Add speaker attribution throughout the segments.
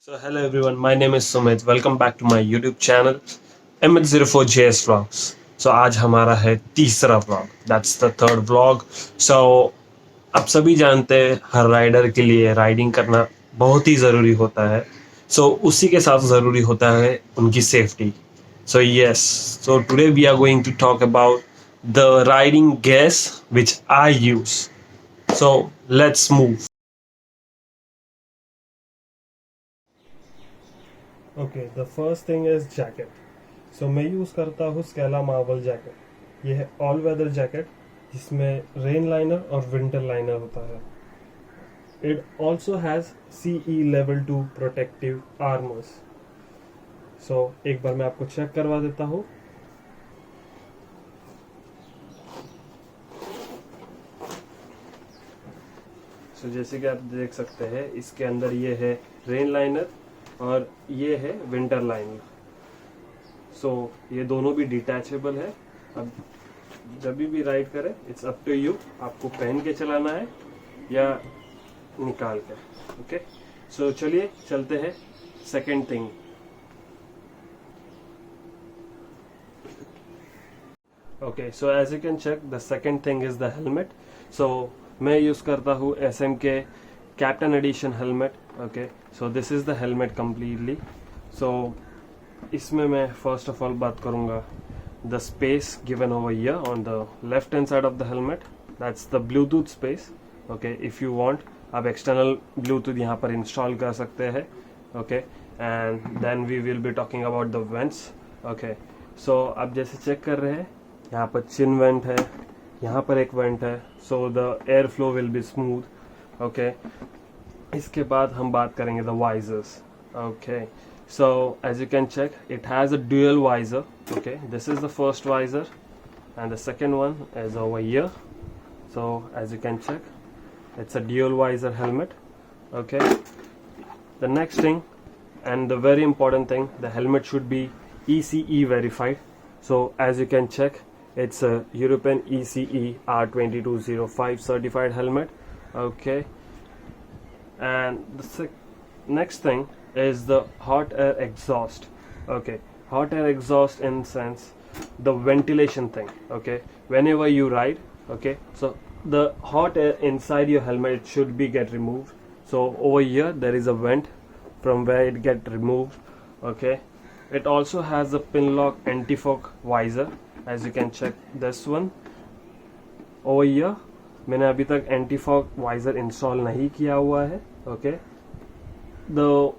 Speaker 1: So hello everyone, my name is Sumit. Welcome back to my YouTube channel MH04JS Vlogs. So आज हमारा है तीसरा vlog. That's the third vlog. So आप सभी जानते हैं हर राइडर के लिए राइडिंग करना बहुत ही ज़रूरी होता है. So उसी के साथ ज़रूरी होता है उनकी safety. So yes, so today we are going to talk about the riding gears which I use. So let's move. Okay the first thing is jacket. So मैं यूज़ करता हूँ स्केला मार्वल जैकेट. ये है all weather jacket जिसमें rain liner और winter liner होता है. It also has CE level 2 protective armours. So एक बार मैं आपको चेक करवा देता हूँ. सो जैसे कि आप देख सकते हैं इसके अंदर ये है रेन लाइनर और ये है विंटर लाइनर. सो ये दोनों भी डिटैचेबल है. अब जब भी राइड करें इट्स अप टू यू, आपको पहन के चलाना है या निकाल के. ओके सो चलिए चलते हैं second thing. Okay so as you can check the second thing is the helmet. So मैं यूज करता हूँ SM के captain edition helmet. Okay so this is the helmet completely. So इसमें मैं फर्स्ट ऑफ ऑल बात करूंगा the space given over here on the left hand side of the helmet. That's the Bluetooth space. Okay if you want आप external Bluetooth यहाँ पर install कर सकते हैं. Okay and then we will be talking about the vents. Okay so आप जैसे check कर रहे हैं यहाँ पर चिन वेंट है, यहाँ पर एक वेंट है. So the air flow will be smooth. Okay इसके बाद हम बात करेंगे the visors. Okay so as you can check it has a dual visor. Okay this is the first visor and the second one is over here. So as you can check it's a dual visor helmet. Okay the next thing and the very important thing, the helmet should be ECE verified. So as you can check it's a European ECE R2205 certified helmet. Okay and the next thing is the hot air exhaust. Okay hot air exhaust in sense the ventilation thing. Okay whenever you ride, okay so the hot air inside your helmet should be get removed. So over here there is a vent from where it get removed. Okay it also has a pin lock anti-fog visor. As you can check this one over here. मैंने अभी तक anti fog visor install नहीं किया हुआ है. Okay the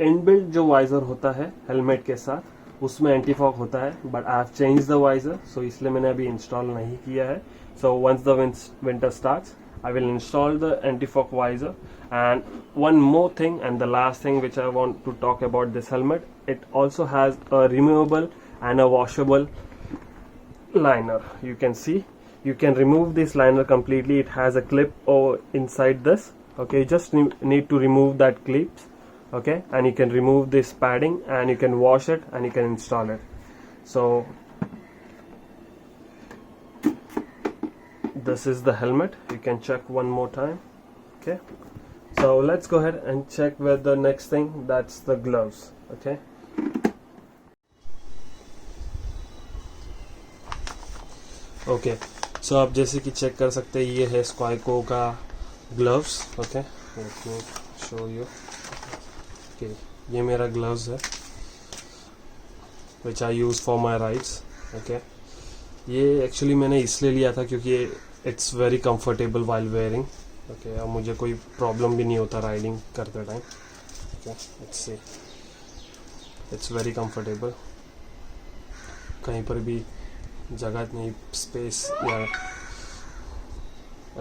Speaker 1: inbuilt जो visor होता है हेलमेट के साथ उसमें एंटी फॉग होता है, but I have change the visor. So इसलिए मैंने अभी इंस्टॉल नहीं किया है. So once the winter starts I will install the anti-fog visor. And one more thing and the last thing which I want to talk about this helmet, it also has a removable and a washable liner. You can see you can remove this liner completely. It has a clip inside this. Okay you just need to remove that clips. Okay and you can remove this padding and you can wash it and you can install it. So this is the helmet. You can check one more time. Okay so let's go ahead and check with the next thing, that's the gloves. Okay okay so आप जैसे कि check कर सकते हैं ये है Scoyco का gloves. Okay let me show you. Okay ये मेरा ग्लव्स है which I use for my rides. Okay ये एक्चुअली मैंने इसलिए लिया था क्योंकि it's very comfortable while wearing. Okay और मुझे कोई प्रॉब्लम भी नहीं होता राइडिंग करते time. Okay let's see it's very comfortable. कहीं पर भी जगह नहीं, स्पेस या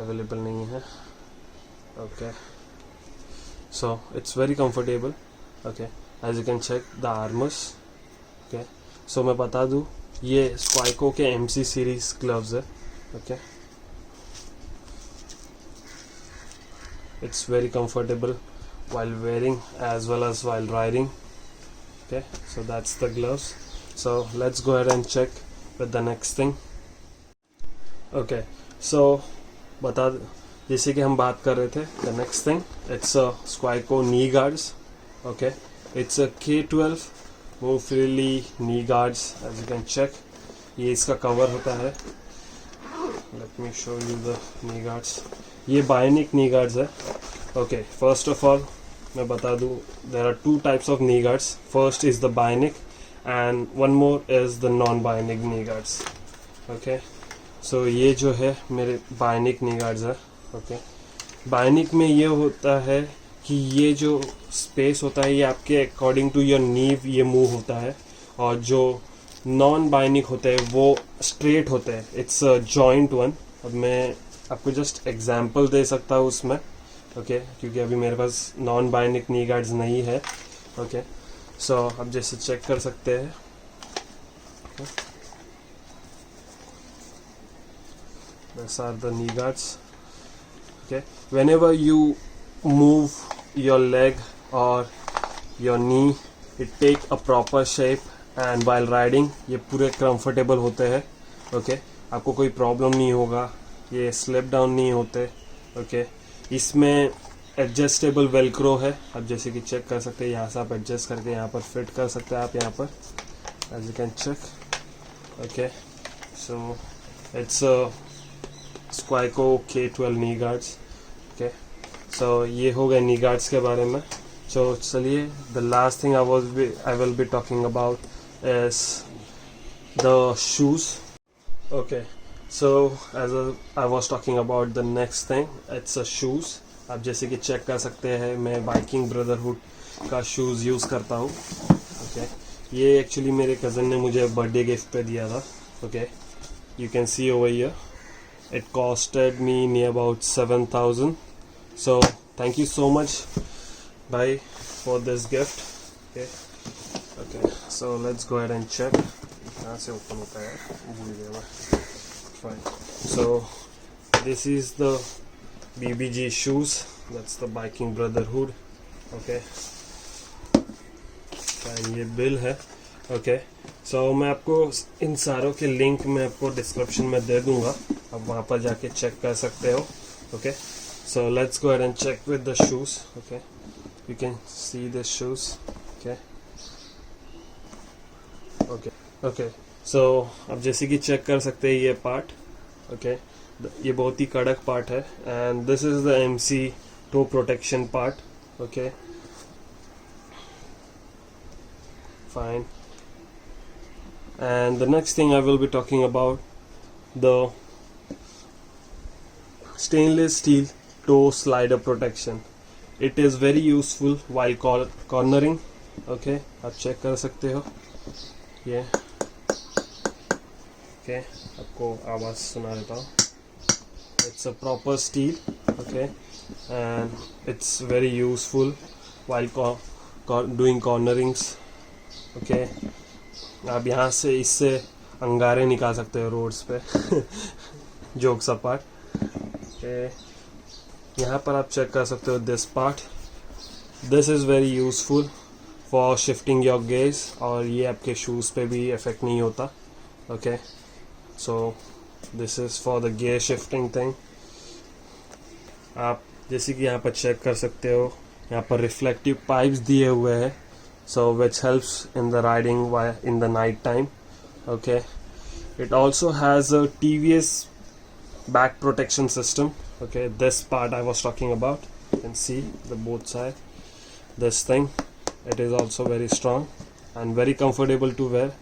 Speaker 1: अवेलेबल नहीं है. Okay so it's very comfortable. Okay as you can check the armours. Okay so मैं बता दूं ये स्क्वाइको के MC सीरीज ग्लव्स है. Okay it's very comfortable while wearing as well as while riding. Okay so that's the gloves. So let's go ahead and check with the next thing. Okay so बता जैसे कि हम बात कर रहे थे, the next thing it's a Scoyco knee guards. Okay, it's a K12 move freely knee guards, as you can check. ये इसका कवर होता है. Let me show you the knee guards. ये बायोनिक नी गार्ड्स है. Okay, first of all मैं बता दूं, there are 2 types of knee guards. First is the bionic and one more is the non bionic knee guards. Okay, so ये जो है मेरे bionic knee guards है. Okay, bionic में ये होता है कि ये जो स्पेस होता है ये आपके अकॉर्डिंग टू योर नीव ये मूव होता है, और जो नॉन बायोनिक होते हैं वो स्ट्रेट होते हैं. It's a joint one. अब मैं आपको जस्ट एग्जांपल दे सकता हूँ उसमें. ओके, क्योंकि अभी मेरे पास नॉन बायोनिक नी गार्ड्स नहीं है. ओके, सो आप जैसे चेक कर सकते हैं. These are the knee guards. Okay, whenever you move your leg or your knee, it take a proper shape, and while riding ये पूरे comfortable होते हैं. Okay, आपको कोई प्रॉब्लम नहीं होगा, ये स्लिप डाउन नहीं होते. ओके, इसमें एडजस्टेबल वेलक्रो है. आप जैसे कि चेक कर सकते हैं, यहाँ से आप एडजस्ट करके यहाँ पर फिट कर सकते हैं आप यहाँ पर, as you can check. Okay, so it's Scoyco K12 knee guards. Okay, so ये हो गए नी गार्ड्स के बारे में. सो चलिए, the last thing I will be talking about is the shoes. Okay, so as I was talking about the next thing, it's a shoes. आप जैसे कि चेक कर सकते हैं, मैं बाइकिंग ब्रदरहुड का शूज़ यूज़ करता हूँ. ओके, ये एक्चुअली मेरे कज़न ने मुझे बर्थडे गिफ्ट पे दिया था. Okay, you can see over here it costed me near about 7,000. So thank you so much bhai for this gift. Okay, so let's go ahead and check. यहाँ से open होता है, भूल गया मैं. Fine. So this is the BBG shoes. That's the biking brotherhood. Okay. Fine, ये bill है. Okay. So मैं आपको इन सारों के लिंक मैं आपको डिस्क्रिप्शन में दे दूंगा, आप वहाँ पर जाके चेक कर सकते हो. Okay. So let's go ahead and check with the shoes. Okay. You can see the shoes. Okay. Okay. Okay. सो आप जैसे कि चेक कर सकते हैं ये पार्ट. ओके, ये बहुत ही कड़क पार्ट है, and this is the MC toe protection part. Okay, fine. And the next thing I will be talking about the stainless steel toe slider protection. It is very useful while cornering. Okay, आप check कर सकते हो ये. Okay, आपको आवाज़ सुना देता हूँ. It's a proper steel. Okay, and it's very useful while doing cornerings. Okay, आप यहाँ से इससे अंगारे निकाल सकते हो रोड्स पे. Jokes apart. ओके, यहाँ पर आप चेक कर सकते हो this part. This is very useful for shifting your gauge, और ये आपके शूज़ पे भी इफेक्ट नहीं होता. Okay, so this is for the gear shifting thing. आप जैसे कि यहाँ पर चेक कर सकते हो, यहाँ पर रिफ्लेक्टिव पाइप्स दिए हुए हैं, so which helps in the riding in the night time. Okay, it also has a TVS back protection system. Okay, this part I was talking about, you can see the both side. This thing, it is also very strong and very comfortable to wear.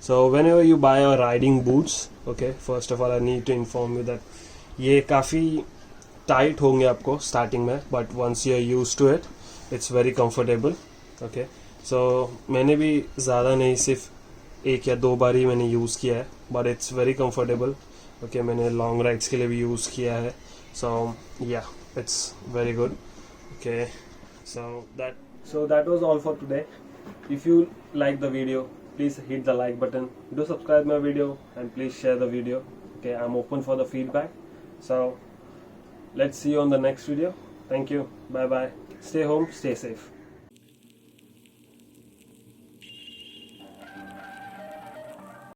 Speaker 1: So whenever you buy a riding boots, okay, first of all I need to inform you that ये काफ़ी tight होंगे आपको starting में, but once you are used to it it's very comfortable. Okay, so मैंने भी ज़्यादा नहीं, सिर्फ 1 या 2 बार ही मैंने यूज़ किया है, but it's very comfortable. Okay, मैंने लॉन्ग राइड्स के लिए भी यूज़ किया है. सो या, it's very good. Okay, so that was all for today. If you like the video, please hit the like button, do subscribe my video, and please share the video. Okay, I'm open for the feedback. So let's see you on the next video. Thank you. Bye bye. Stay home, stay safe.